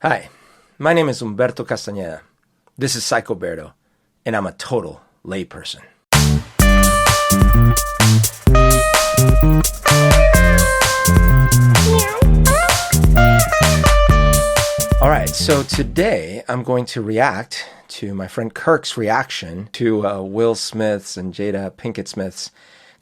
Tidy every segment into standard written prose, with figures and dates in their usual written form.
Hi, my name is Umberto Castañeda. This is PsychoBerto, and I'm a total layperson. All right, so today I'm going to react to my friend Kirk's reaction to Will Smith's and Jada Pinkett Smith's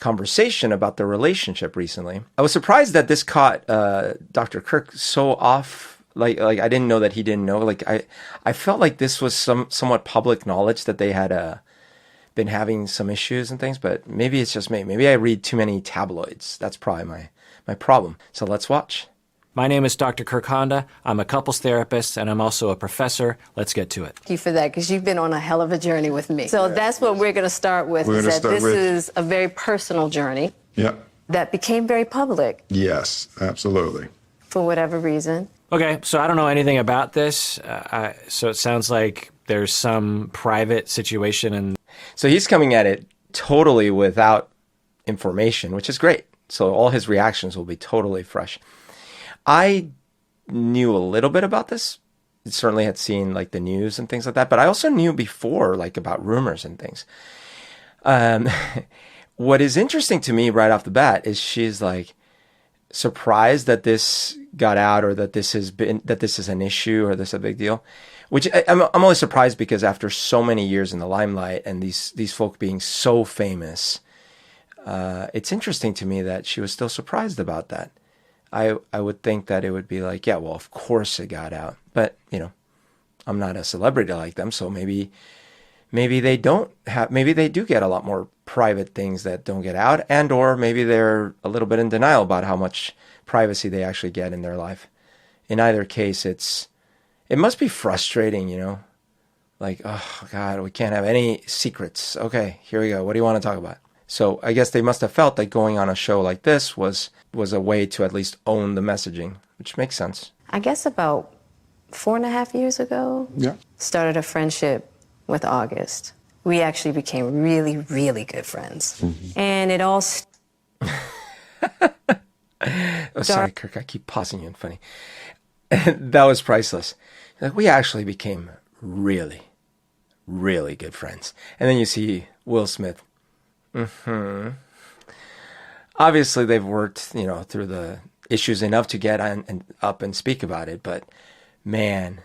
conversation about their relationship recently. I was surprised that this caught Dr. Kirk so off. Like I didn't know that he didn't know. Like I felt like this was somewhat public knowledge that they had been having some issues and things. But maybe it's just me. Maybe I read too many tabloids. That's probably my problem. So let's watch. My name is Dr. Kirk Honda. I'm a couples therapist, and I'm also a professor. Let's get to it. Thank you for that, because you've been on a hell of a journey with me. So that's what we're going to start with. This is a very personal journey. Yep. That became very public. Yes, absolutely. For whatever reason. Okay, so I don't know anything about this. So it sounds like there's some private situation. And so he's coming at it totally without information, which is great. So all his reactions will be totally fresh. I knew a little bit about this. Certainly had seen like the news and things like that, but I also knew before like about rumors and things. What is interesting to me right off the bat is she's like surprised that this got out, or that this is an issue, or this is a big deal. Which I'm only surprised because after so many years in the limelight and these folk being so famous, it's interesting to me that she was still surprised about that. I would think that it would be like, yeah, well, of course it got out. But, I'm not a celebrity like them, so maybe they do get a lot more private things that don't get out, and or maybe they're a little bit in denial about how much privacy they actually get in their life. In either case, it must be frustrating, like, oh God, we can't have any secrets. Okay, here we go. What do you want to talk about? So I guess they must have felt like going on a show like this was a way to at least own the messaging, which makes sense. I guess about 4.5 years ago, started a friendship with August. We actually became really, really good friends. Mm-hmm. And it all... Oh, sorry, Kirk, I keep pausing you and funny. That was priceless. Like, we actually became really, really good friends. And then you see Will Smith. Obviously, they've worked, through the issues enough to get on and up and speak about it. But man,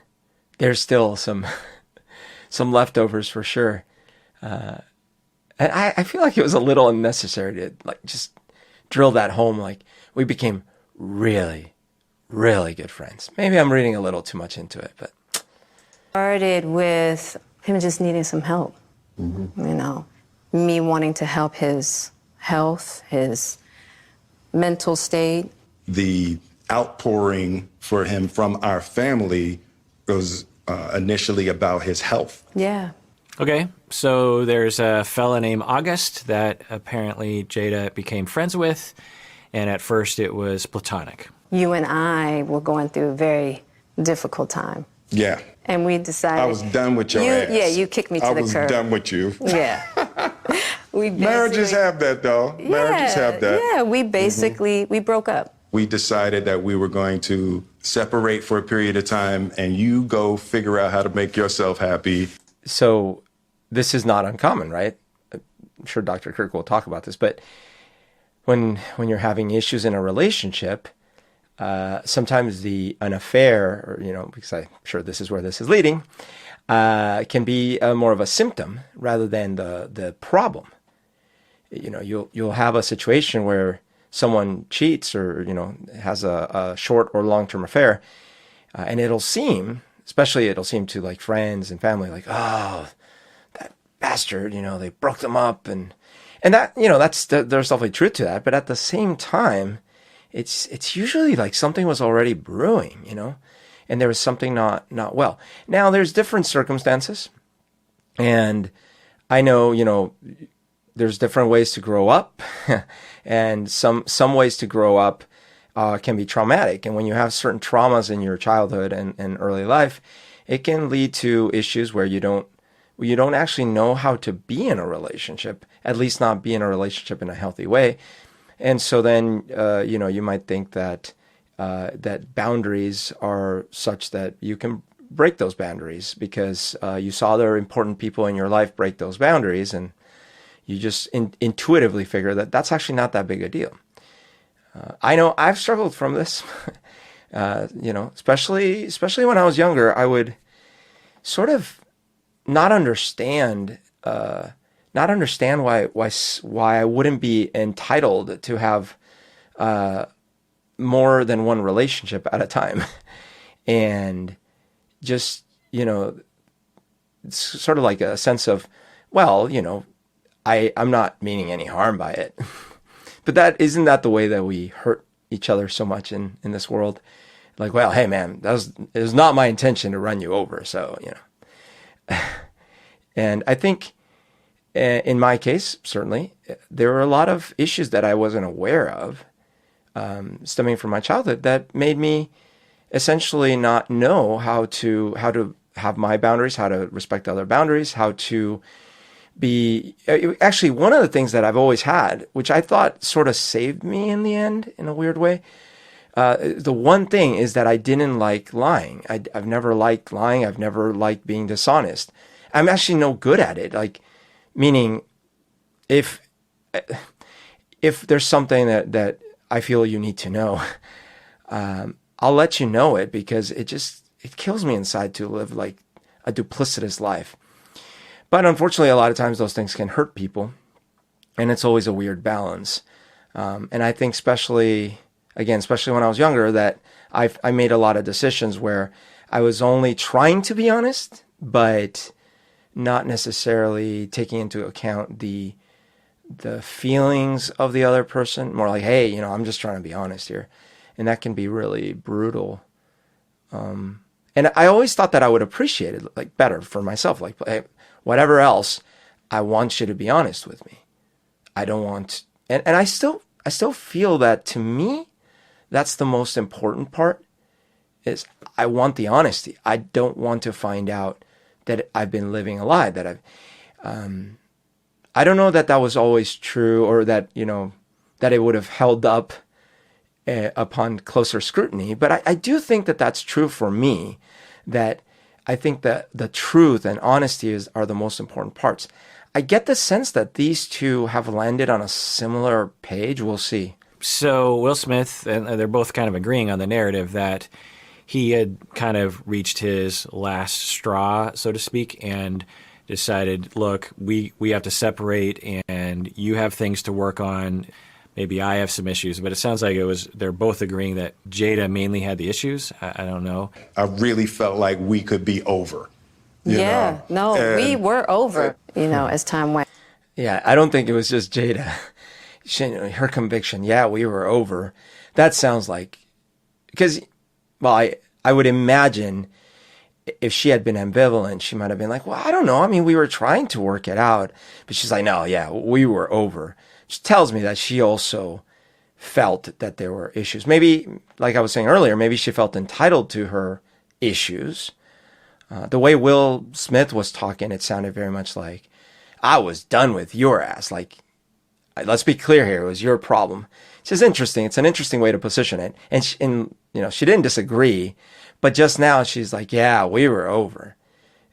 there's still some leftovers for sure. And I feel like it was a little unnecessary to like just drill that home. Like, we became really, really good friends. Maybe I'm reading a little too much into it, but started with him just needing some help. Mm-hmm. Me wanting to help his health, his mental state. The outpouring for him from our family was initially about his health. Yeah. Okay, so there's a fella named August that apparently Jada became friends with, and at first it was platonic. You and I were going through a very difficult time. Yeah. And we decided... I was done with your ass. Yeah, you kicked me to the curb. I was done with you. Yeah. Marriages have that, though. Yeah, Marriages have that. Yeah, we basically, we broke up. We decided that we were going to separate for a period of time, and you go figure out how to make yourself happy. So this is not uncommon, right? I'm sure Dr. Kirk will talk about this, but when you're having issues in a relationship, sometimes an affair, or, because I'm sure this is where this is leading, can be more of a symptom rather than the problem. You'll have a situation where someone cheats or, has a short or long-term affair, and it'll seem to like friends and family like, oh, that bastard, they broke them up, and that, there's definitely truth to that. But at the same time, it's usually like something was already brewing, and there was something not well. Now there's different circumstances, and I know, there's different ways to grow up, and some ways to grow up can be traumatic. And when you have certain traumas in your childhood and early life, it can lead to issues where you don't actually know how to be in a relationship, at least not be in a relationship in a healthy way. And so then, you might think that that boundaries are such that you can break those boundaries because you saw other important people in your life break those boundaries, and you just intuitively figure that that's actually not that big a deal. I know I've struggled from this, especially when I was younger. I would sort of not understand why I wouldn't be entitled to have more than one relationship at a time, and just it's sort of like a sense of, well, I'm not meaning any harm by it. But isn't that the way that we hurt each other so much in this world? Like, well, hey man, it was not my intention to run you over. So, and I think in my case, certainly, there were a lot of issues that I wasn't aware of, stemming from my childhood that made me essentially not know how to have my boundaries, how to respect other boundaries, how to be actually one of the things that I've always had, which I thought sort of saved me in the end in a weird way. The one thing is that I didn't like lying. I've never liked lying. I've never liked being dishonest. I'm actually no good at it. Like, meaning if there's something that I feel you need to know, I'll let you know it because it kills me inside to live like a duplicitous life. But unfortunately, a lot of times those things can hurt people, and it's always a weird balance. And I think especially when I was younger, that I made a lot of decisions where I was only trying to be honest, but not necessarily taking into account the feelings of the other person. More like, hey, I'm just trying to be honest here. And that can be really brutal. And I always thought that I would appreciate it like better for myself. Like, hey, whatever else, I want you to be honest with me. I don't want, and I still feel that to me, that's the most important part, is I want the honesty. I don't want to find out that I've been living a lie, that I don't know that was always true, or that, that it would have held up upon closer scrutiny. But I do think that that's true for me, that I think that the truth and honesty are the most important parts. I get the sense that these two have landed on a similar page. We'll see. So Will Smith, and they're both kind of agreeing on the narrative that he had kind of reached his last straw, so to speak, and decided, look, we have to separate, and you have things to work on. Maybe I have some issues, but it sounds like they're both agreeing that Jada mainly had the issues. I don't know. I really felt like we could be over. We were over, as time went. Yeah, I don't think it was just Jada. Her conviction, we were over. That sounds like, because, well, I would imagine if she had been ambivalent, she might have been like, well, I don't know. I mean, we were trying to work it out. But she's like, no, we were over. Which tells me that she also felt that there were issues. Maybe, like I was saying earlier, maybe she felt entitled to her issues. The way Will Smith was talking, it sounded very much like, I was done with your ass. Like, let's be clear here, it was your problem. It's just interesting. It's an interesting way to position it. And she didn't disagree, but just now she's like, yeah, we were over.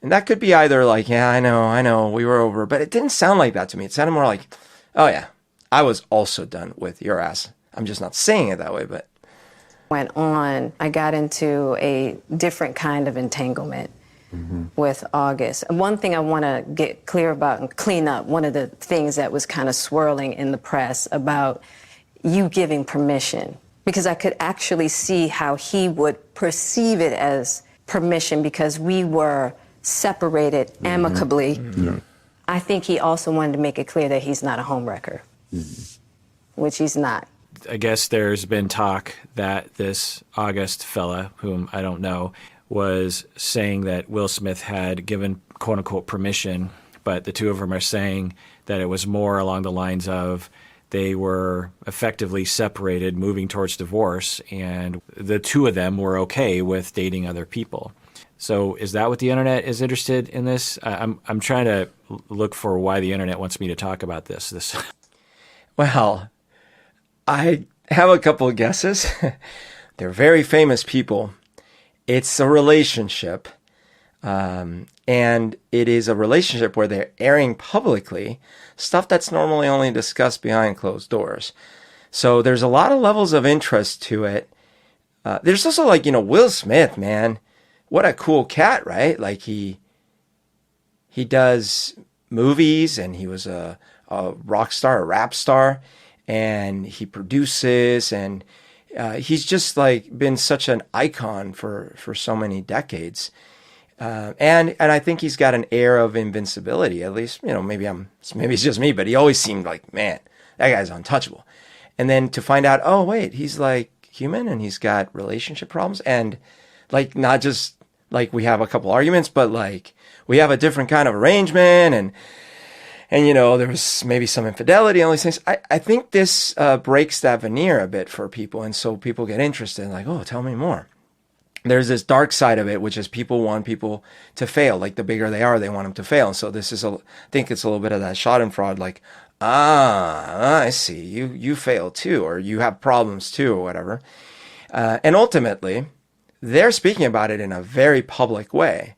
And that could be either like, yeah, I know, we were over. But it didn't sound like that to me. It sounded more like, oh yeah, I was also done with your ass. I'm just not saying it that way, but. Went on, I got into a different kind of entanglement with August. One thing I want to get clear about and clean up, one of the things that was kind of swirling in the press about you giving permission, because I could actually see how he would perceive it as permission because we were separated amicably. I think he also wanted to make it clear that he's not a homewrecker, which he's not. I guess there's been talk that this August fella, whom I don't know, was saying that Will Smith had given quote-unquote permission, but the two of them are saying that it was more along the lines of they were effectively separated, moving towards divorce, and the two of them were okay with dating other people. So is that what the internet is interested in this? I'm trying to look for why the internet wants me to talk about this. Well, I have a couple of guesses. They're very famous people. It's a relationship. And it is a relationship where they're airing publicly stuff that's normally only discussed behind closed doors. So there's a lot of levels of interest to it. There's also like, Will Smith, man, what a cool cat, right? Like he does movies, and he was a rock star, a rap star, and he produces, and he's just like been such an icon for so many decades. And I think he's got an air of invincibility, at least, maybe it's just me, but he always seemed like, man, that guy's untouchable. And then to find out, oh, wait, he's like human and he's got relationship problems, and like not just like we have a couple arguments, but like we have a different kind of arrangement, and there was maybe some infidelity and all these things. I think this breaks that veneer a bit for people, and so people get interested and like, oh, tell me more. There's this dark side of it, which is people want people to fail. Like the bigger they are, they want them to fail. And so this is I think it's a little bit of that schadenfreude, like, I see, you fail too, or you have problems too, or whatever. And ultimately, they're speaking about it in a very public way.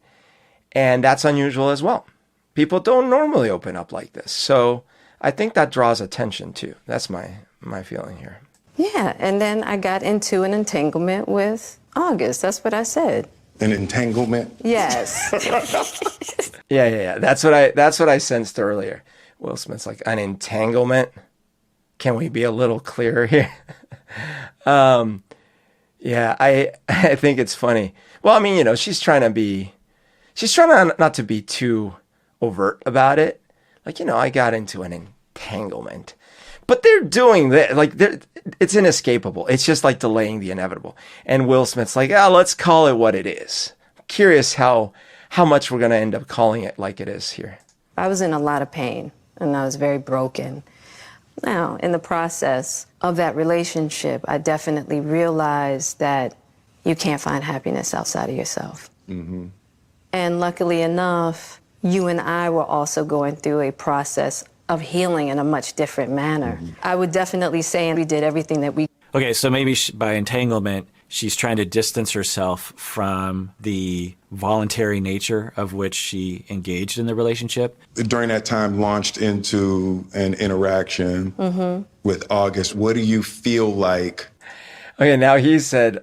And that's unusual as well. People don't normally open up like this. So I think that draws attention too. That's my feeling here. Yeah, and then I got into an entanglement with August. That's what I said. An entanglement? Yes. Yeah. That's what I sensed earlier. Will Smith's like, an entanglement? Can we be a little clearer here? Yeah, I think it's funny. Well, I mean, she's trying not to be too overt about it. Like, I got into an entanglement. But they're doing that, like, it's inescapable. It's just like delaying the inevitable. And Will Smith's like, let's call it what it is. I'm curious how much we're going to end up calling it like it is here. I was in a lot of pain, and I was very broken. Now, in the process of that relationship, I definitely realized that you can't find happiness outside of yourself. Mm-hmm. And luckily enough, you and I were also going through a process of healing in a much different manner. Mm-hmm. I would definitely say we did everything that we... Okay, so maybe by entanglement, she's trying to distance herself from the voluntary nature of which she engaged in the relationship. During that time, launched into an interaction with August. What do you feel like? Okay, now he said,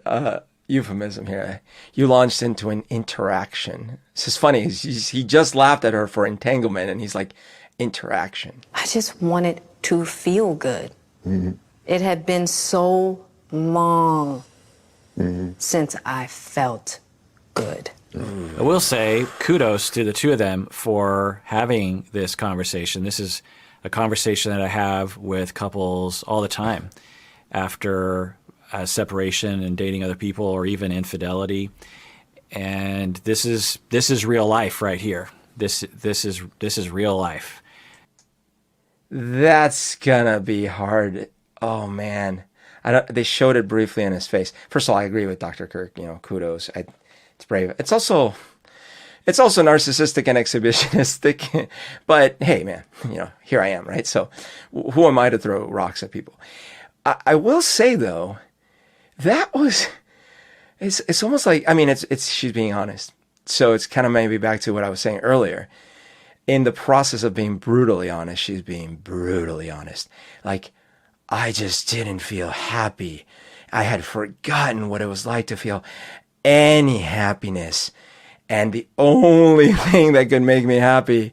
euphemism here. You launched into an interaction. This is funny. He just laughed at her for entanglement, and he's like, interaction. I just wanted to feel good. Mm-hmm. It had been so long since I felt good. I will say kudos to the two of them for having this conversation. This is a conversation that I have with couples all the time after separation and dating other people, or even infidelity. And this is real life right here. This is real life. That's gonna be hard. Oh man, they showed it briefly in his face. First of all, I agree with Dr. Kirk. Kudos. It's brave. It's also narcissistic and exhibitionistic. But hey, man, here I am, right? So, who am I to throw rocks at people? I will say though, that was. It's almost like, I mean, it's she's being honest. So it's kind of maybe back to what I was saying earlier. In the process of being brutally honest, she's being brutally honest. Like, I just didn't feel happy. I had forgotten what it was like to feel any happiness. And the only thing that could make me happy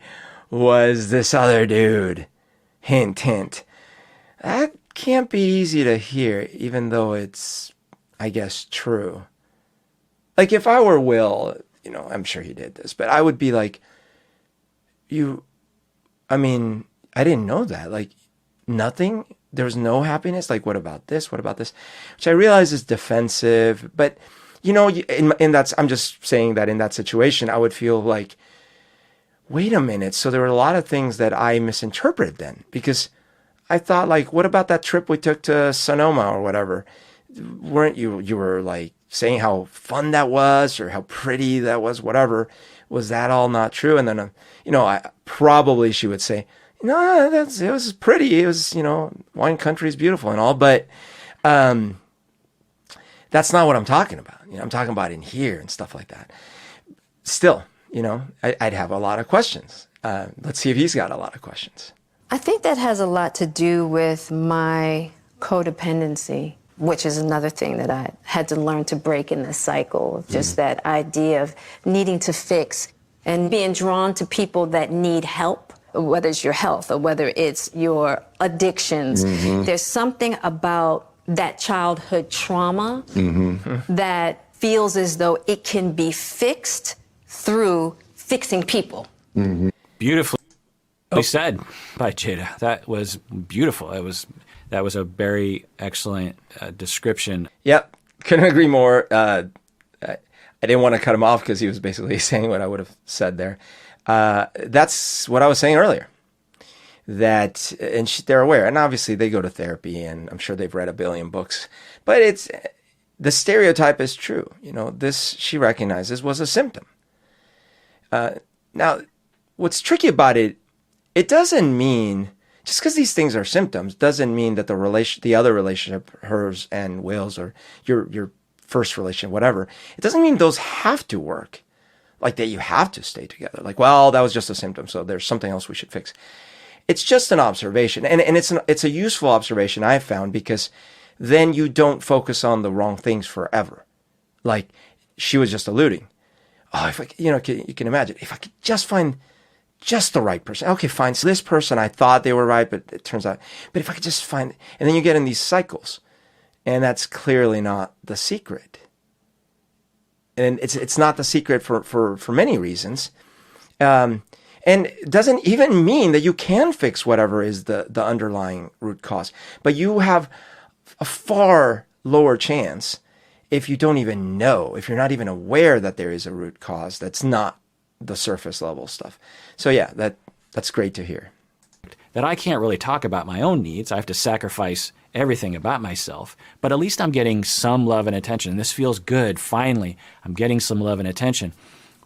was this other dude. Hint, hint. That can't be easy to hear, even though it's, I guess, true. Like, if I were Will, I'm sure he did this, but I would be like, I didn't know that. Like, nothing? There's no happiness? Like, what about this? What about this? Which I realize is defensive, but, in that, I'm just saying that in that situation, I would feel like, wait a minute. So there were a lot of things that I misinterpreted then, because I thought, like, what about that trip we took to Sonoma or whatever? Weren't you were like saying how fun that was or how pretty that was, whatever. Was that all not true? And then, she would say, no, it was pretty. It was, wine country is beautiful and all. But That's not what I'm talking about. I'm talking about in here and stuff like that. Still, I'd have a lot of questions. Let's see if he's got a lot of questions. I think that has a lot to do with my codependency, which is another thing that I had to learn to break in this cycle. Just that idea of needing to fix and being drawn to people that need help, whether it's your health or whether it's your addictions. There's something about that childhood trauma that feels as though it can be fixed through fixing people. Beautifully said by Jada. That was beautiful. That was a very excellent description. Yep, couldn't agree more. I didn't want to cut him off because he was basically saying what I would have said there. That's what I was saying earlier. And they're aware, and obviously they go to therapy, and I'm sure they've read a billion books. But the stereotype is true. This, she recognizes, was a symptom. Now, what's tricky about it doesn't mean, just because these things are symptoms, doesn't mean that the other relationship, hers and Will's, or your first relationship, whatever, it doesn't mean those have to work. Like that you have to stay together. Like, well, that was just a symptom, so there's something else we should fix. It's just an observation. And it's a useful observation I've found, because then you don't focus on the wrong things forever. Like she was just alluding. Oh, if you can imagine, if I could just find just the right person. Okay, fine. So this person, I thought they were right, but it turns out, but if I could just find, and then you get in these cycles, and that's clearly not the secret. And it's not the secret for many reasons. And it doesn't even mean that you can fix whatever is the underlying root cause. But you have a far lower chance if you don't even know, if you're not even aware that there is a root cause that's not the surface level stuff. So yeah, that's great to hear. That I can't really talk about my own needs. I have to sacrifice everything about myself, but at least I'm getting some love and attention. This feels good. Finally, I'm getting some love and attention.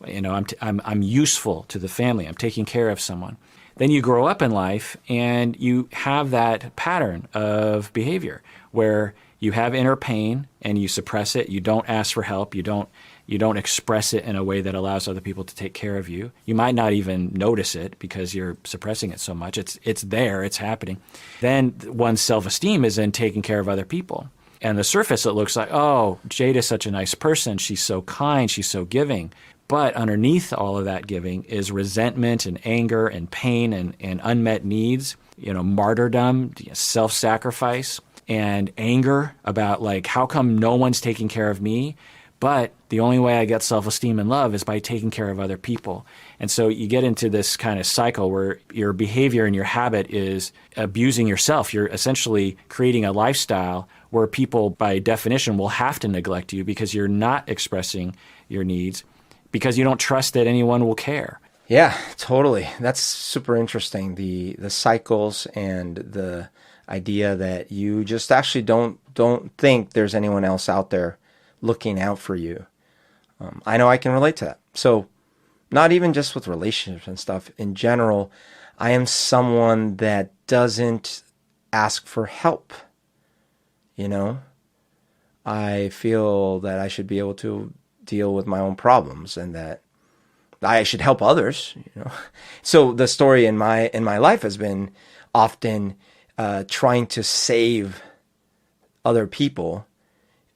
I'm useful to the family. I'm taking care of someone. Then you grow up in life and you have that pattern of behavior where you have inner pain and you suppress it. You don't ask for help. You don't express it in a way that allows other people to take care of you. You might not even notice it because you're suppressing it so much. It's there. It's happening. Then one's self-esteem is in taking care of other people. And the surface, it looks like, oh, Jada's such a nice person. She's so kind. She's so giving. But underneath all of that giving is resentment and anger and pain and unmet needs, martyrdom, self-sacrifice, and anger about like, how come no one's taking care of me? But the only way I get self-esteem and love is by taking care of other people. And so you get into this kind of cycle where your behavior and your habit is abusing yourself. You're essentially creating a lifestyle where people, by definition, will have to neglect you because you're not expressing your needs, because you don't trust that anyone will care. Yeah, totally. That's super interesting. The cycles and the idea that you just actually don't think there's anyone else out there looking out for you. I know I can relate to that. So not even just with relationships and stuff. In general, I am someone that doesn't ask for help. I feel that I should be able to deal with my own problems and that I should help others. So the story in my life has been often trying to save other people,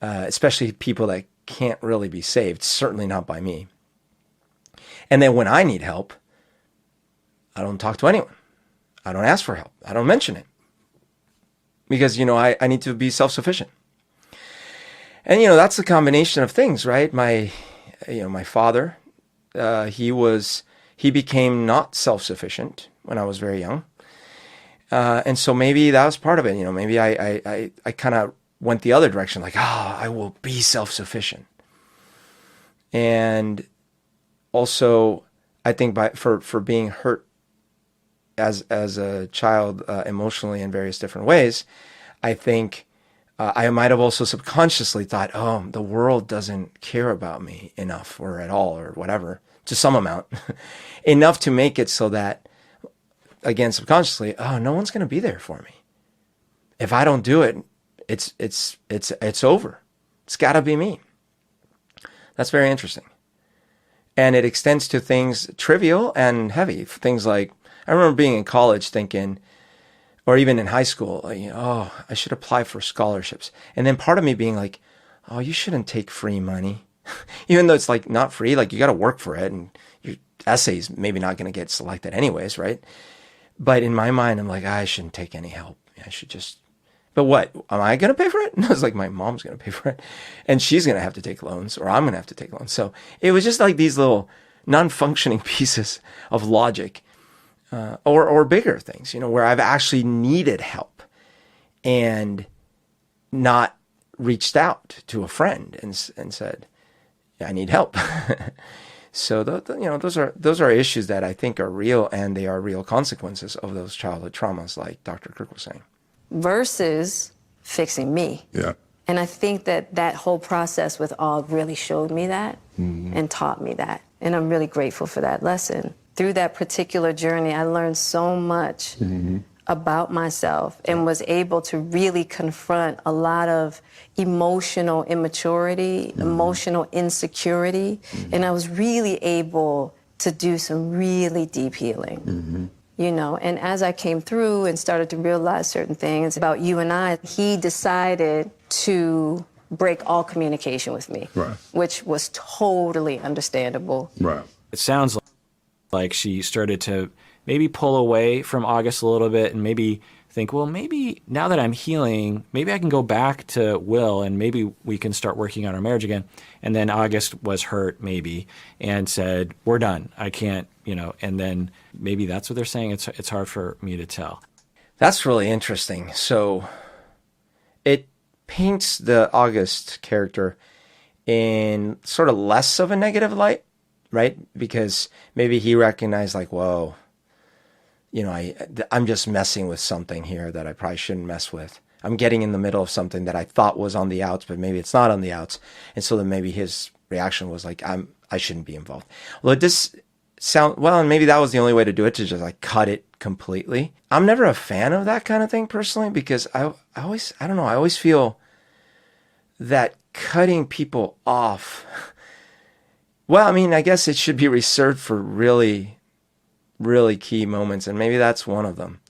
especially people that can't really be saved, certainly not by me. And then when I need help, I don't talk to anyone. I don't ask for help. I don't mention it. Because, I need to be self-sufficient. And, that's a combination of things, right? My father, he became not self-sufficient when I was very young. And so maybe that was part of it. Maybe I kind of went the other direction, like, I will be self-sufficient. And also, I think for being hurt as a child emotionally in various different ways, I think I might have also subconsciously thought, the world doesn't care about me enough or at all or whatever, to some amount, enough to make it so that, again, subconsciously, no one's going to be there for me. If I don't do it, it's over. It's got to be me. That's very interesting. And it extends to things trivial and heavy. Things like, I remember being in college thinking, or even in high school, oh, I should apply for scholarships. And then part of me being like, oh, you shouldn't take free money. Even though it's like not free, like you got to work for it. And your essay's maybe not going to get selected anyways, right? But in my mind, I'm like, I shouldn't take any help. I should just, but what? Am I going to pay for it? No, it's like my mom's going to pay for it. And she's going to have to take loans, or I'm going to have to take loans. So it was just like these little non-functioning pieces of logic, or bigger things, where I've actually needed help and not reached out to a friend and said, I need help. So those are issues that I think are real, and they are real consequences of those childhood traumas, like Dr. Kirk was saying. Versus fixing me. Yeah. And I think that whole process with Og really showed me that and taught me that. And I'm really grateful for that lesson. Through that particular journey, I learned so much about myself and was able to really confront a lot of emotional immaturity, emotional insecurity. And I was really able to do some really deep healing. And as I came through and started to realize certain things about you and I, he decided to break all communication with me, which was totally understandable. Right. It sounds like she started to maybe pull away from August a little bit and maybe think, well, maybe now that I'm healing, maybe I can go back to Will and maybe we can start working on our marriage again. And then August was hurt maybe and said, we're done. I can't, and then maybe that's what they're saying. It's hard for me to tell. That's really interesting. So it paints the August character in sort of less of a negative light, right? Because maybe he recognized like, whoa, I'm just messing with something here that I probably shouldn't mess with. I'm getting in the middle of something that I thought was on the outs, but maybe it's not on the outs. And so then maybe his reaction was like, I shouldn't be involved. Well, and maybe that was the only way to do it, to just like cut it completely. I'm never a fan of that kind of thing personally, because I always feel that cutting people off, well, I mean, I guess it should be reserved for really, really key moments, and maybe that's one of them.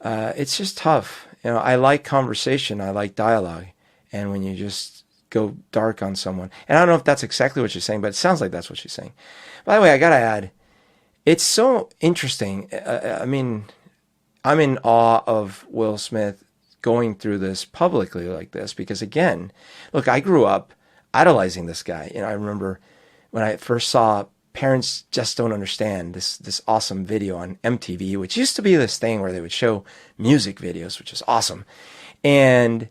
It's just tough. I like conversation. I like dialogue. And when you just go dark on someone, and I don't know if that's exactly what she's saying, but it sounds like that's what she's saying. By the way, I got to add, it's so interesting. I mean, I'm in awe of Will Smith going through this publicly like this, because again, look, I grew up idolizing this guy. I remember when I first saw Parents Just Don't Understand, this awesome video on MTV, which used to be this thing where they would show music videos, which is awesome. And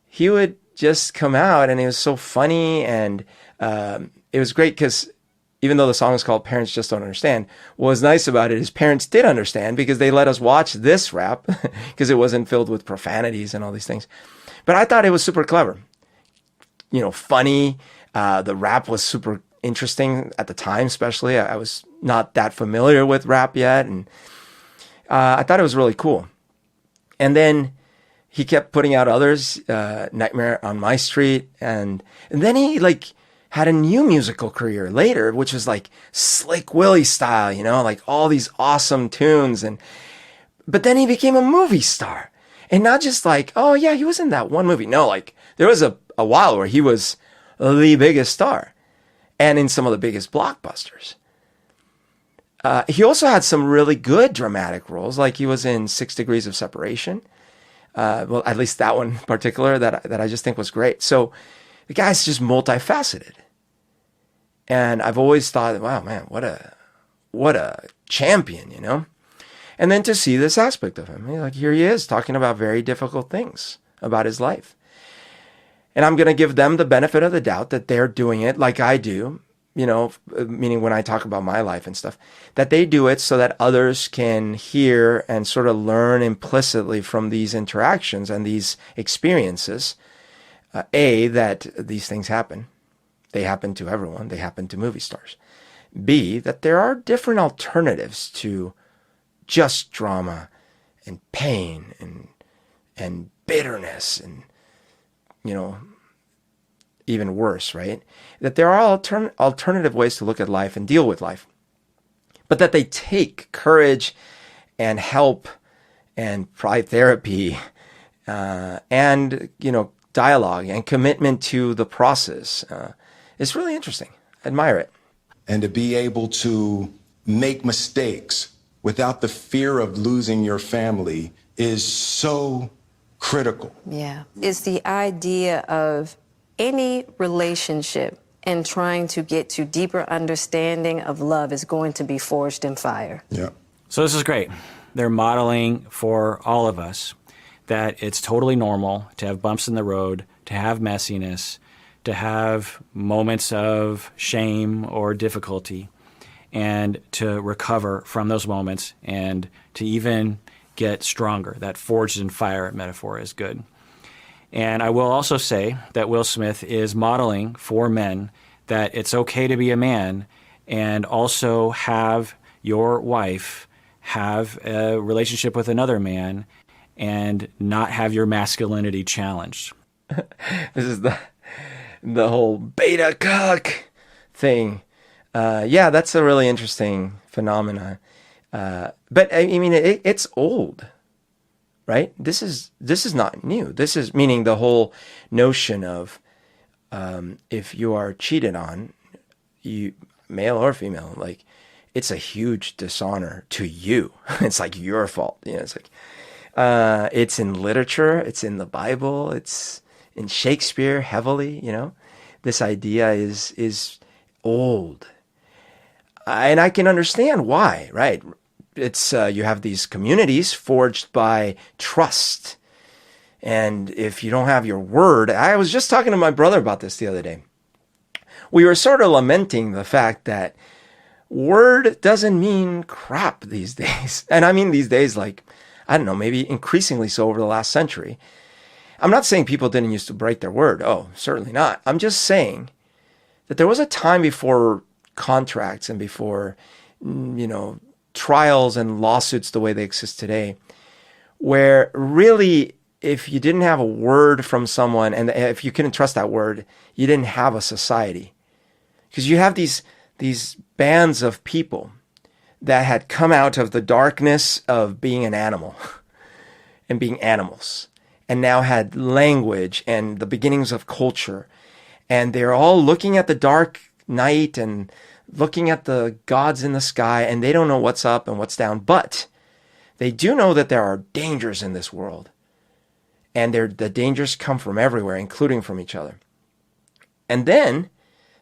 he would just come out and it was so funny. And it was great because even though the song is called Parents Just Don't Understand, what was nice about it is parents did understand, because they let us watch this rap because it wasn't filled with profanities and all these things. But I thought it was super clever, funny. The rap was super interesting at the time, especially. I was not that familiar with rap yet, and I thought it was really cool. And then he kept putting out others, Nightmare on My Street, and then he had a new musical career later, which was like Slick Willie style, like all these awesome tunes. But then he became a movie star, and not just like, oh yeah, he was in that one movie. No, there was a while where he was the biggest star, and in some of the biggest blockbusters. He also had some really good dramatic roles, like he was in 6 Degrees of Separation. Well, at least that one in particular that I just think was great. So the guy's just multifaceted. And I've always thought, wow, man, what a champion, And then to see this aspect of him, here he is talking about very difficult things about his life. And I'm going to give them the benefit of the doubt that they're doing it like I do, meaning when I talk about my life and stuff, that they do it so that others can hear and sort of learn implicitly from these interactions and these experiences, that these things happen. They happen to everyone. They happen to movie stars. B, that there are different alternatives to just drama and pain and bitterness and, even worse, right? That there are alternative ways to look at life and deal with life, but that they take courage and help and probably therapy and, dialogue and commitment to the process. It's really interesting. I admire it. And to be able to make mistakes without the fear of losing your family is so critical. Yeah. It's the idea of any relationship and trying to get to deeper understanding of love is going to be forged in fire. Yeah. So this is great. They're modeling for all of us that it's totally normal to have bumps in the road, to have messiness, to have moments of shame or difficulty, and to recover from those moments and to even get stronger. That forged in fire metaphor is good. And I will also say that Will Smith is modeling for men that it's okay to be a man and also have your wife have a relationship with another man and not have your masculinity challenged. This is the whole beta cuck thing. Yeah, that's a really interesting phenomenon. But I mean, it's old, right? This is not new. This is meaning the whole notion of if you are cheated on, you male or female, like it's a huge dishonor to you. It's like your fault. It's like it's in literature, it's in the Bible, it's in Shakespeare heavily. This idea is old, and I can understand why. Right? It's you have these communities forged by trust, and if you don't have your word, I was just talking to my brother about this the other day. We were sort of lamenting the fact that word doesn't mean crap these days. And I mean these days, like, I don't know, maybe increasingly so over the last century. I'm not saying people didn't used to break their word. Oh, certainly not. I'm just saying that there was a time before contracts and before, trials and lawsuits the way they exist today, where really, if you didn't have a word from someone, and if you couldn't trust that word, you didn't have a society. Because you have these bands of people that had come out of the darkness of being an animal and being animals, and now had language and the beginnings of culture. And they're all looking at the dark night and looking at the gods in the sky, and they don't know what's up and what's down, but they do know that there are dangers in this world. And the dangers come from everywhere, including from each other. And then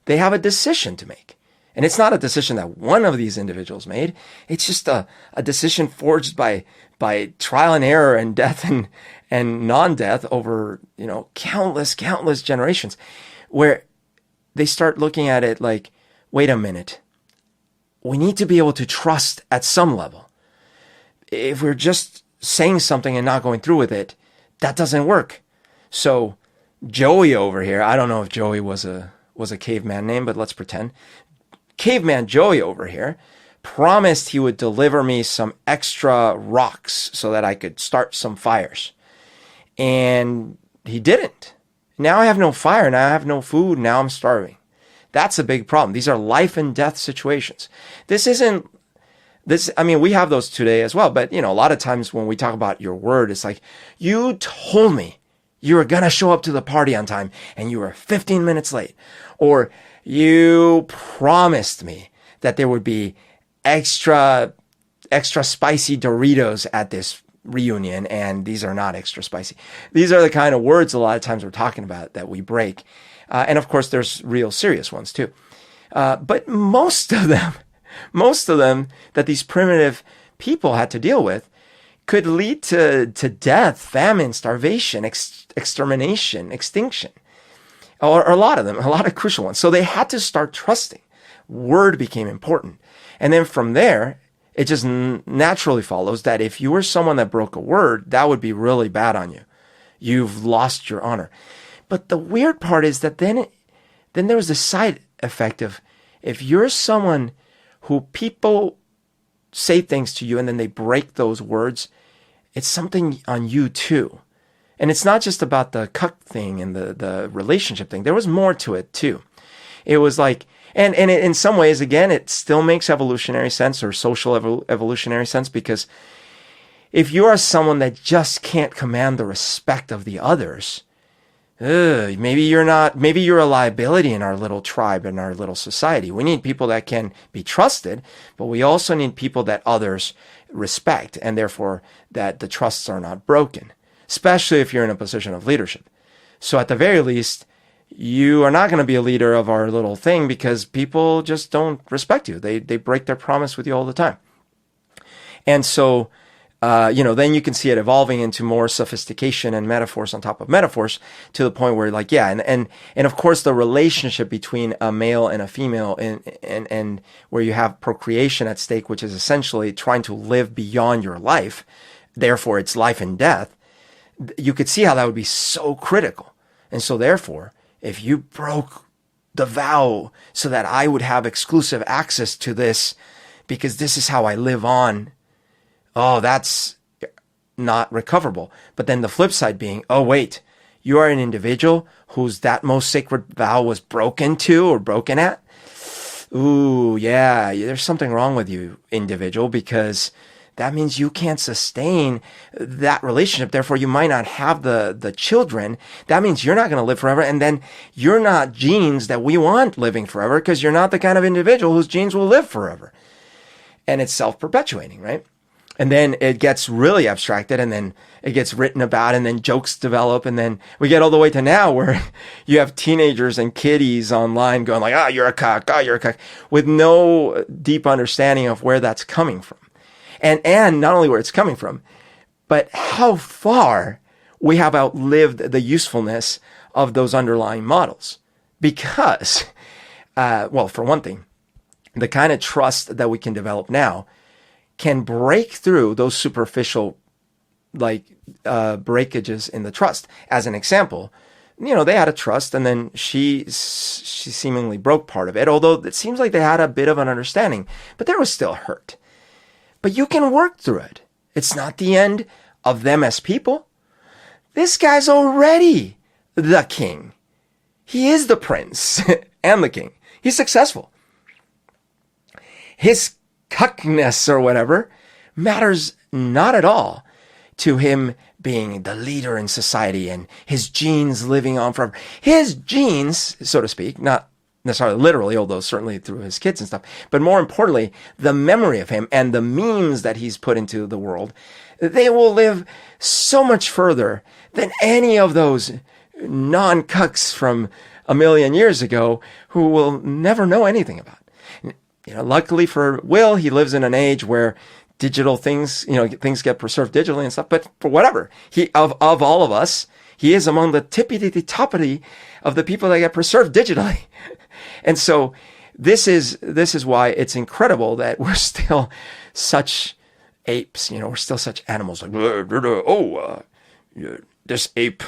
they have a decision to make. And it's not a decision that one of these individuals made. It's just a decision forged by trial and error and death and non-death over, countless generations, where they start looking at it like, wait a minute, we need to be able to trust at some level. If we're just saying something and not going through with it, that doesn't work. So Joey over here, I don't know if Joey was a caveman name, but let's pretend. Caveman Joey over here promised he would deliver me some extra rocks so that I could start some fires. And he didn't. Now I have no fire. Now I have no food. Now I'm starving. That's a big problem. These are life and death situations. We have those today as well. But, a lot of times when we talk about your word, it's like, you told me you were going to show up to the party on time and you were 15 minutes late. Or you promised me that there would be extra spicy Doritos at this reunion, and these are not extra spicy. These are the kind of words a lot of times we're talking about that we break. And of course, there's real serious ones too. But most of them that these primitive people had to deal with could lead to death, famine, starvation, extermination, extinction. Or a lot of them, a lot of crucial ones. So they had to start trusting. Word became important. And then from there, it just naturally follows that if you were someone that broke a word, that would be really bad on you. You've lost your honor. But the weird part is that then there was this side effect of, if you're someone who people say things to you and then they break those words, it's something on you too. And it's not just about the cuck thing and the relationship thing. There was more to it too. It was like, and in some ways, again, it still makes evolutionary sense or social evolutionary sense, because if you are someone that just can't command the respect of the others, maybe you're a liability in our little tribe, in our little society. We need people that can be trusted, but we also need people that others respect, and therefore that the trusts are not broken, especially if you're in a position of leadership. So at the very least, you are not going to be a leader of our little thing because people just don't respect you. They break their promise with you all the time. And so, then you can see it evolving into more sophistication and metaphors on top of metaphors, to the point where, like, yeah, and of course the relationship between a male and a female, and where you have procreation at stake, which is essentially trying to live beyond your life, therefore it's life and death. You could see how that would be so critical. And so therefore, if you broke the vow so that I would have exclusive access to this because this is how I live on, oh, that's not recoverable. But then the flip side being, oh, wait, you are an individual whose that most sacred vow was broken to or broken at. Ooh, yeah, there's something wrong with you, individual, because that means you can't sustain that relationship. Therefore, you might not have the children. That means you're not going to live forever. And then you're not genes that we want living forever, because you're not the kind of individual whose genes will live forever. And it's self-perpetuating, right? And then it gets really abstracted, and then it gets written about, and then jokes develop. And then we get all the way to now where you have teenagers and kiddies online going like, you're a cuck, with no deep understanding of where that's coming from. And not only where it's coming from, but how far we have outlived the usefulness of those underlying models. Because, for one thing, the kind of trust that we can develop now can break through those superficial, breakages in the trust. As an example, they had a trust, and then she seemingly broke part of it, although it seems like they had a bit of an understanding, but there was still hurt. But you can work through it. It's not the end of them as people. This guy's already the king. He is the prince and the king. He's successful. His cuckness or whatever matters not at all to him being the leader in society and his genes living on forever. His genes, so to speak, not necessarily literally, although certainly through his kids and stuff, but more importantly, the memory of him and the memes that he's put into the world, they will live so much further than any of those non-cucks from a million years ago who will never know anything about. Luckily for Will, he lives in an age where digital things, things get preserved digitally and stuff, but for whatever, of all of us, he is among the tippity-toppity of the people that get preserved digitally. And so this is why it's incredible that we're still such apes, we're still such animals. Like, this ape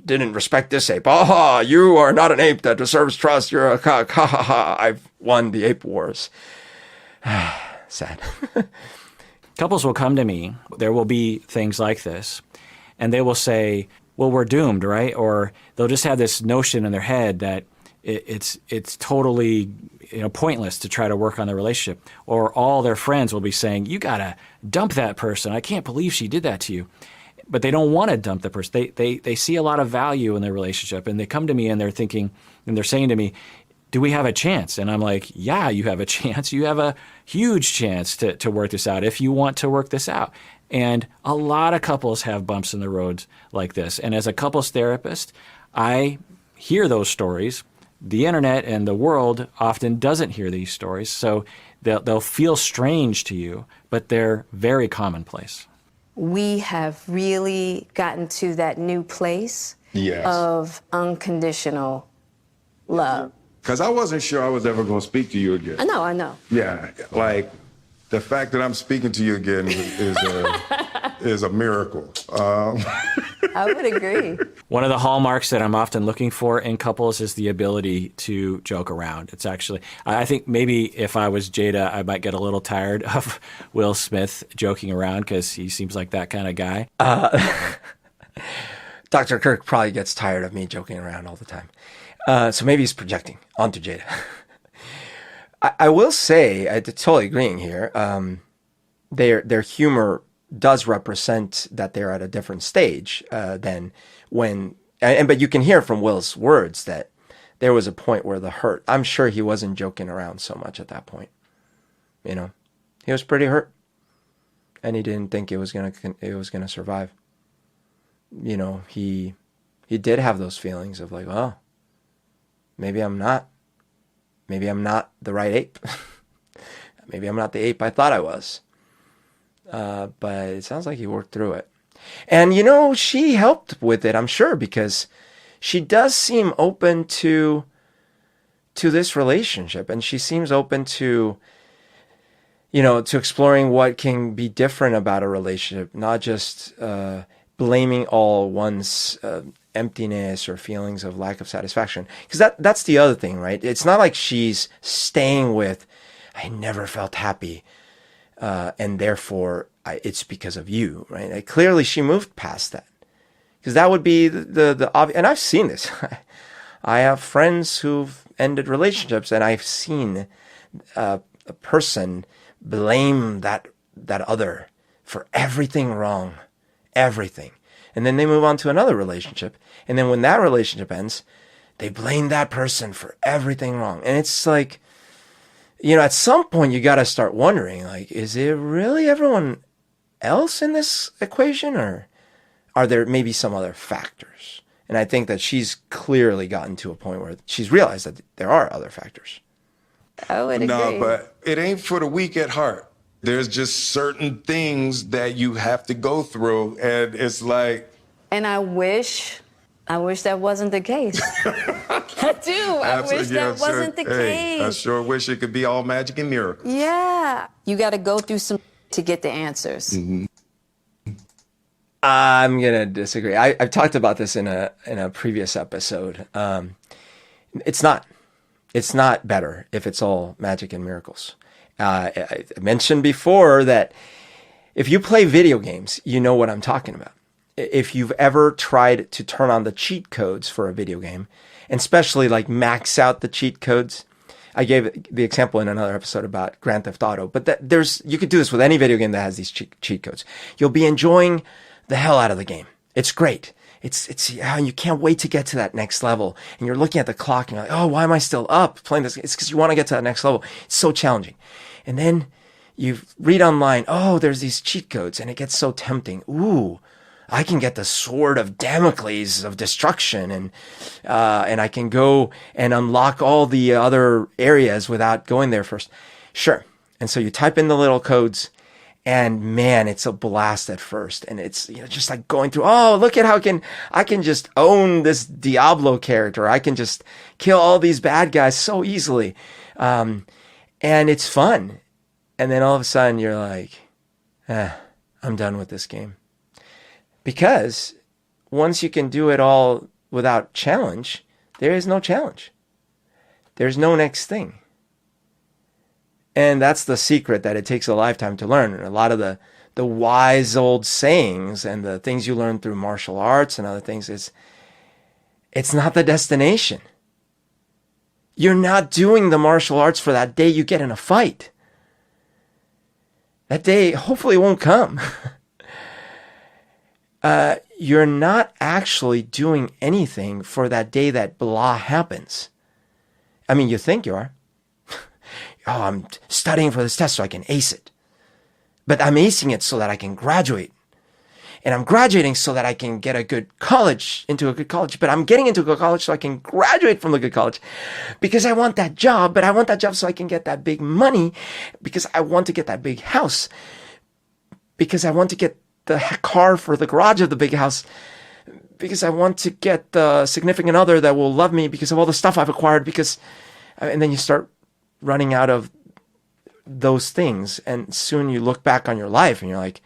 didn't respect this ape. Aha, you are not an ape that deserves trust. You're a cock. Ha ha ha. I've won the ape wars. Sad. Couples will come to me. There will be things like this, and they will say, well, we're doomed, right? Or they'll just have this notion in their head that it's totally pointless to try to work on the relationship. Or all their friends will be saying, you got to dump that person. I can't believe she did that to you. But they don't want to dump the person. They see a lot of value in their relationship, and they come to me and they're thinking, and they're saying to me, do we have a chance? And I'm like, yeah, you have a chance. You have a huge chance to work this out if you want to work this out. And a lot of couples have bumps in the roads like this. And as a couples therapist, I hear those stories. The internet and the world often doesn't hear these stories, so they'll feel strange to you, but they're very commonplace. We have really gotten to that new place Yes. of unconditional love. Because I wasn't sure I was ever going to speak to you again. I know. Yeah, like the fact that I'm speaking to you again is a miracle. I would agree. One of the hallmarks that I'm often looking for in couples is the ability to joke around. It's actually, I think maybe if I was Jada, I might get a little tired of Will Smith joking around because he seems like that kind of guy. Dr. Kirk probably gets tired of me joking around all the time. So maybe he's projecting onto Jada. I will say, I totally agreeing here, their humor does represent that they're at a different stage than when, but you can hear from Will's words that there was a point where the hurt, I'm sure he wasn't joking around so much at that point. You know, he was pretty hurt, and he didn't think it was gonna survive. You know, he did have those feelings of like, oh, maybe I'm not the right ape. Maybe I'm not the ape I thought I was. But it sounds like he worked through it. And, you know, she helped with it, I'm sure, because she does seem open to this relationship. And she seems open to, you know, to exploring what can be different about a relationship, not just blaming all one's emptiness or feelings of lack of satisfaction. Because that's the other thing, right? It's not like she's staying with, I never felt happy, and therefore it's because of you, right? Like, clearly she moved past that. Because that would be the obvious, and I've seen this. I have friends who've ended relationships, and I've seen a person blame that other for everything wrong, everything. And then they move on to another relationship. And then when that relationship ends, they blame that person for everything wrong. And it's like, you know, at some point you got to start wondering, like, is it really everyone else in this equation, or are there maybe some other factors? And I think that she's clearly gotten to a point where she's realized that there are other factors. I would agree. No, but it ain't for the weak at heart. There's just certain things that you have to go through, and it's like... And I wish that wasn't the case. I do. I wish that wasn't the case. I sure wish it could be all magic and miracles. Yeah. You got to go through some to get the answers. Mm-hmm. I'm going to disagree. I've talked about this in a previous episode. It's not better if it's all magic and miracles. I mentioned before that if you play video games, you know what I'm talking about. If you've ever tried to turn on the cheat codes for a video game, and especially like max out the cheat codes, I gave the example in another episode about Grand Theft Auto, but you could do this with any video game that has these cheat codes. You'll be enjoying the hell out of the game. It's great. It's you can't wait to get to that next level. And you're looking at the clock and you're like, oh, why am I still up playing this? It's because you want to get to that next level. It's so challenging. And then you read online, oh, there's these cheat codes, and it gets so tempting. Ooh, I can get the sword of Damocles of destruction, and I can go and unlock all the other areas without going there first. Sure. And so you type in the little codes, and man, it's a blast at first. And it's, you know, just like going through, oh, look at how I can just own this Diablo character. I can just kill all these bad guys so easily. And it's fun. And then all of a sudden you're like, I'm done with this game. Because once you can do it all without challenge, there is no challenge. There's no next thing. And that's the secret that it takes a lifetime to learn. And a lot of the wise old sayings and the things you learn through martial arts and other things is, it's not the destination. You're not doing the martial arts for that day you get in a fight. That day hopefully won't come. You're not actually doing anything for that day that blah happens. I mean, you think you are. Oh, I'm studying for this test so I can ace it. But I'm acing it so that I can graduate. And I'm graduating so that I can get into a good college. But I'm getting into a good college so I can graduate from the good college. Because I want that job, but I want that job so I can get that big money. Because I want to get that big house. Because I want to get the car for the garage of the big house. Because I want to get the significant other that will love me because of all the stuff I've acquired. And then you start running out of those things, and soon you look back on your life and you're like,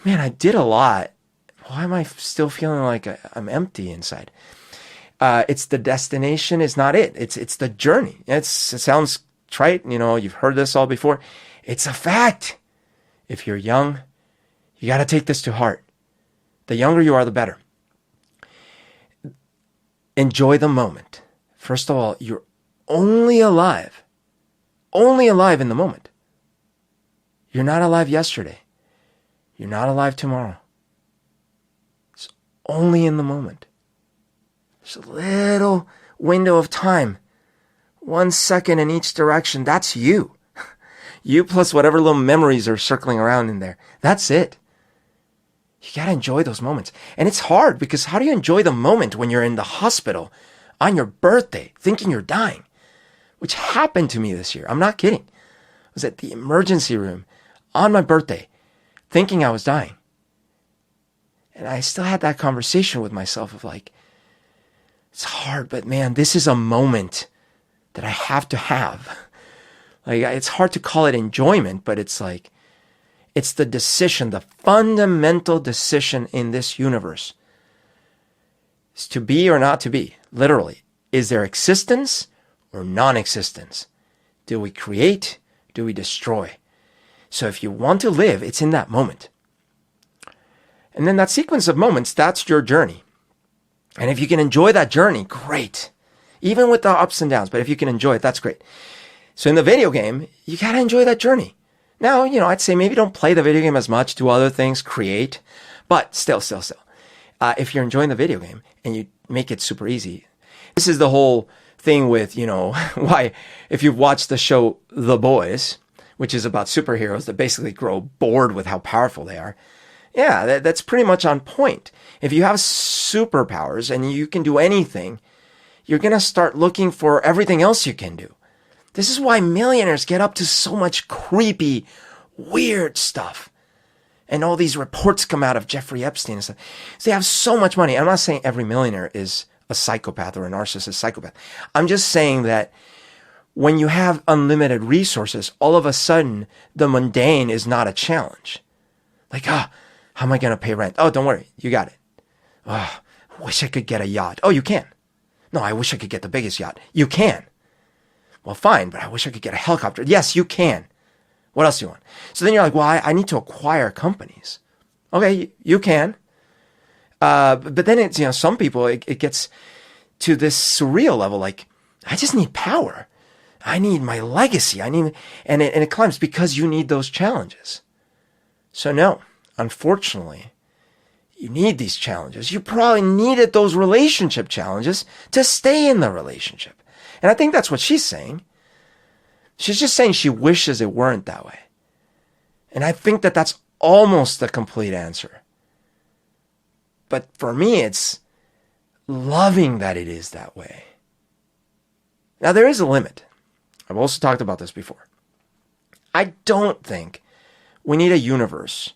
man, I did a lot. Why am I still feeling like I'm empty inside? It's the destination is not it. It's the journey. It sounds trite. You know, you've heard this all before. It's a fact. If you're young, you got to take this to heart. The younger you are, the better. enjoy the moment. First of all, you're only alive in the moment. You're not alive yesterday. You're not alive tomorrow. It's only in the moment. There's a little window of time. 1 second in each direction. That's you. You plus whatever little memories are circling around in there. That's it. You got to enjoy those moments. And it's hard because how do you enjoy the moment when you're in the hospital on your birthday thinking you're dying? Which happened to me this year. I'm not kidding. I was at the emergency room on my birthday thinking I was dying. And I still had that conversation with myself of like, it's hard, but man, this is a moment that I have to have. Like, it's hard to call it enjoyment, but it's like, it's the decision, the fundamental decision in this universe is to be or not to be. Literally, is there existence or non-existence? Do we create? Do we destroy? So if you want to live, it's in that moment. And then that sequence of moments, that's your journey. And if you can enjoy that journey, great. Even with the ups and downs, but if you can enjoy it, that's great. So in the video game, you got to enjoy that journey. Now, I'd say maybe don't play the video game as much, do other things, create, but still. If you're enjoying the video game and you make it super easy, this is the whole thing with, why, if you've watched the show The Boys, which is about superheroes that basically grow bored with how powerful they are. Yeah, that's pretty much on point. If you have superpowers and you can do anything, you're going to start looking for everything else you can do. This is why millionaires get up to so much creepy, weird stuff. And all these reports come out of Jeffrey Epstein and stuff. So they have so much money. I'm not saying every millionaire is a psychopath or a narcissist psychopath. I'm just saying that when you have unlimited resources, all of a sudden, the mundane is not a challenge. Like, how am I going to pay rent? Oh, don't worry. You got it. Oh, I wish I could get a yacht. Oh, you can. No, I wish I could get the biggest yacht. You can. Well, fine, but I wish I could get a helicopter. Yes, you can. What else do you want? So then you're like, well, I need to acquire companies. Okay, you can. But then it's, some people, it gets to this surreal level. Like, I just need power. I need my legacy. And it climbs because you need those challenges. So no, unfortunately, you need these challenges. You probably needed those relationship challenges to stay in the relationship. And I think that's what she's saying. She's just saying she wishes it weren't that way. And I think that that's almost the complete answer. But for me, it's loving that it is that way. Now, there is a limit. I've also talked about this before. I don't think we need a universe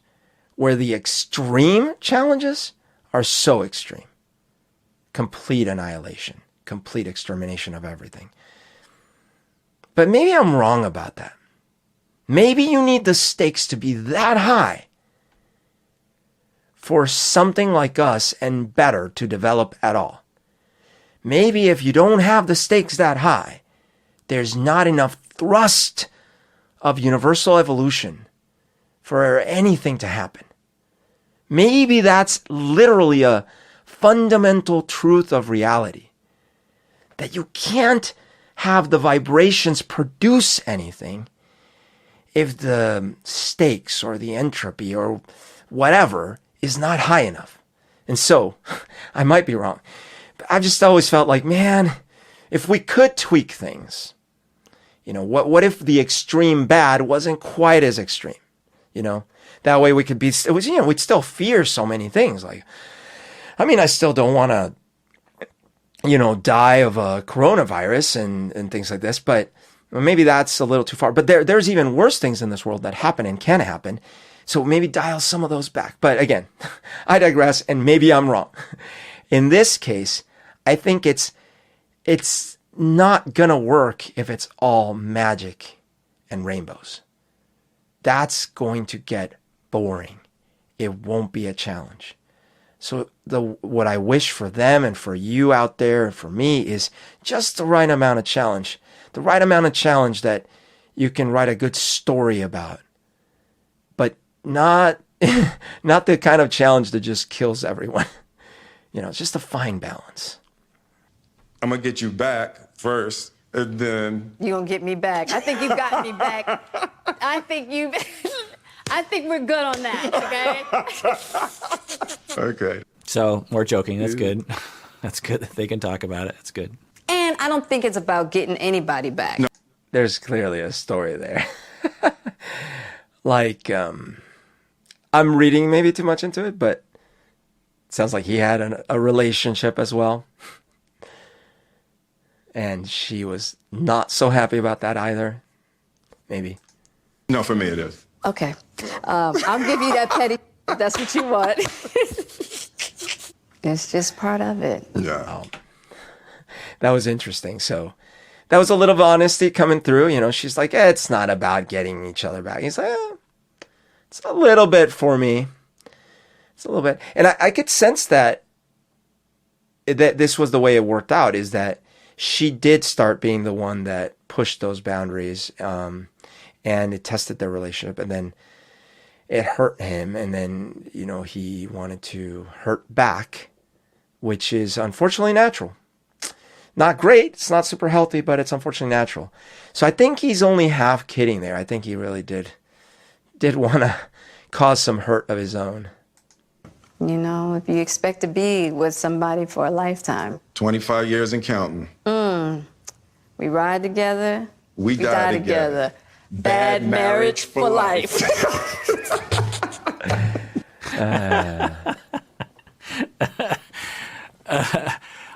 where the extreme challenges are so extreme. Complete annihilation. Complete extermination of everything. But maybe I'm wrong about that. Maybe you need the stakes to be that high for something like us and better to develop at all. Maybe if you don't have the stakes that high, there's not enough thrust of universal evolution for anything to happen. Maybe that's literally a fundamental truth of reality. That you can't have the vibrations produce anything if the stakes or the entropy or whatever is not high enough. And so, I might be wrong, but I've just always felt like, man, if we could tweak things, what if the extreme bad wasn't quite as extreme? That way we could be, we'd still fear so many things. Like, I still don't want to, die of a coronavirus and things like this, but maybe that's a little too far. But there's even worse things in this world that happen and can happen. So maybe dial some of those back. But again, I digress, and maybe I'm wrong. In this case, I think it's not gonna work if it's all magic and rainbows. That's going to get boring. It won't be a challenge. So what I wish for them and for you out there and for me is just the right amount of challenge. The right amount of challenge that you can write a good story about. But not the kind of challenge that just kills everyone. It's just a fine balance. I'm going to get you back first, and then... You gonna get me back? I think you've gotten me back. I think we're good on that, okay? Okay. So, more joking. That's good. That's good that they can talk about it. That's good. And I don't think it's about getting anybody back. No. There's clearly a story there. Like, I'm reading maybe too much into it, but it sounds like he had a relationship as well. And she was not so happy about that either. Maybe. No, for me it is. Okay. I'll give you that petty if that's what you want. It's just part of it. Yeah. That was interesting. So that was a little of honesty coming through. You know, she's like, it's not about getting each other back. He's like, it's a little bit for me. It's a little bit. And I could sense that this was the way it worked out, is that she did start being the one that pushed those boundaries, and it tested their relationship, and then it hurt him, and then, you know, he wanted to hurt back, which is unfortunately natural. Not great, it's not super healthy, but it's unfortunately natural. So I think he's only half kidding there. I think he really did want to cause some hurt of his own. You know, if you expect to be with somebody for a lifetime. 25 years and counting. We ride together. We die together. Bad marriage for life.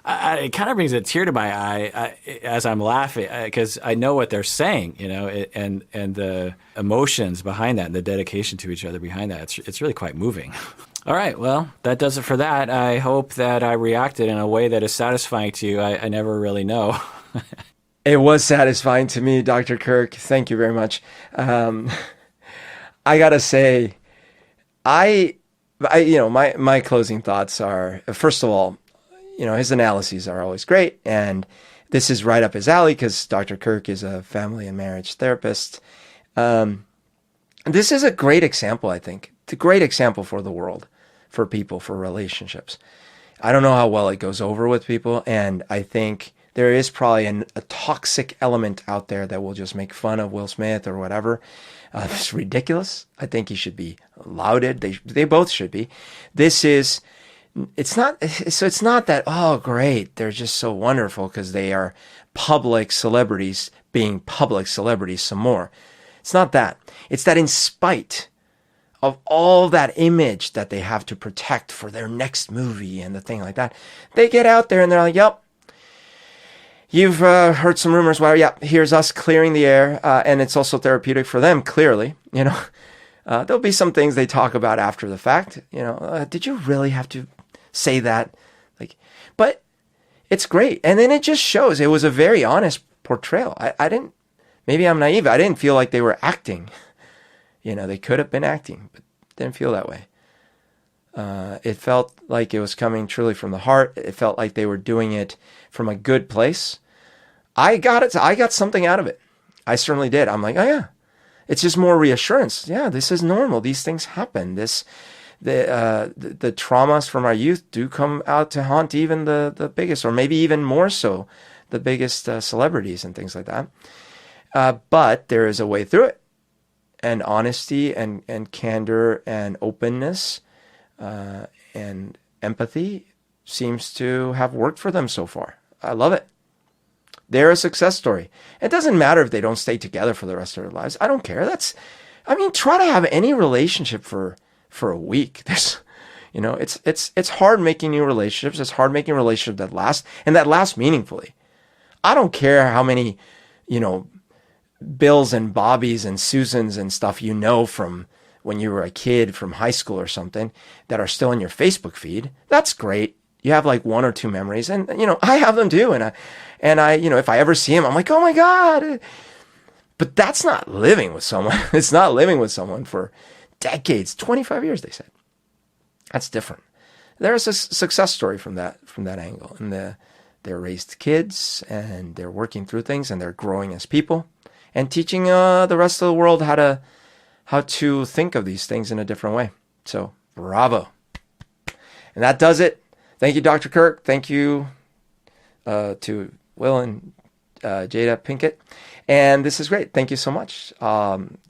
It kind of brings a tear to my eye as I'm laughing, because I know what they're saying, you know, and the emotions behind that and the dedication to each other behind that. It's really quite moving. All right, well, that does it for that. I hope that I reacted in a way that is satisfying to you. I never really know. It was satisfying to me, Dr. Kirk. Thank you very much. I gotta say, I you know, my closing thoughts are, first of all, you know, his analyses are always great, and this is right up his alley because Dr. Kirk is a family and marriage therapist. This is a great example, I think. It's a great example for the world, for people, for relationships. I don't know how well it goes over with people, and I think there is probably a toxic element out there that will just make fun of Will Smith or whatever. It's ridiculous. I think he should be lauded. They both should be. It's not that, oh, great, they're just so wonderful because they are public celebrities being public celebrities some more. It's not that. It's that in spite of all that image that they have to protect for their next movie and the thing like that, they get out there and they're like, yep, you've heard some rumors. Well, yeah, here's us clearing the air, and it's also therapeutic for them, clearly. You know, there'll be some things they talk about after the fact. You know, did you really have to say that? Like, but it's great. And then it just shows it was a very honest portrayal. I didn't, maybe I'm naive. I didn't feel like they were acting. You know, they could have been acting, but didn't feel that way. It felt like it was coming truly from the heart. It felt like they were doing it from a good place. I got something out of it. I certainly did. I'm like, oh yeah, it's just more reassurance. Yeah, this is normal. These things happen. The traumas from our youth do come out to haunt even the biggest, or maybe even more so, the biggest celebrities and things like that. But there is a way through it. And honesty and candor and openness and empathy seems to have worked for them so far. I love it. They're a success story. It doesn't matter if they don't stay together for the rest of their lives. I don't care. Try to have any relationship for a week. You know, it's hard making new relationships. It's hard making relationships that last, and that last meaningfully. I don't care how many, you know, Bills and Bobbies and Susans and stuff you know from when you were a kid from high school or something that are still in your Facebook feed. That's great. You have like one or two memories, and you know, I have them too. And I, you know, if I ever see him, I'm like, oh my God. But that's not living with someone. It's not living with someone for decades, 25 years, they said. That's different. There's a success story from that angle. And they're raised kids, and they're working through things, and they're growing as people, and teaching the rest of the world how to think of these things in a different way. So, bravo. And that does it. Thank you, Dr. Kirk. Thank you, to Will and Jada Pinkett. And this is great. Thank you so much.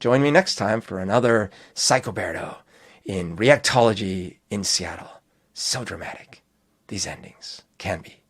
Join me next time for another PsychoBerto in Reactology in Seattle. So dramatic. These endings can be.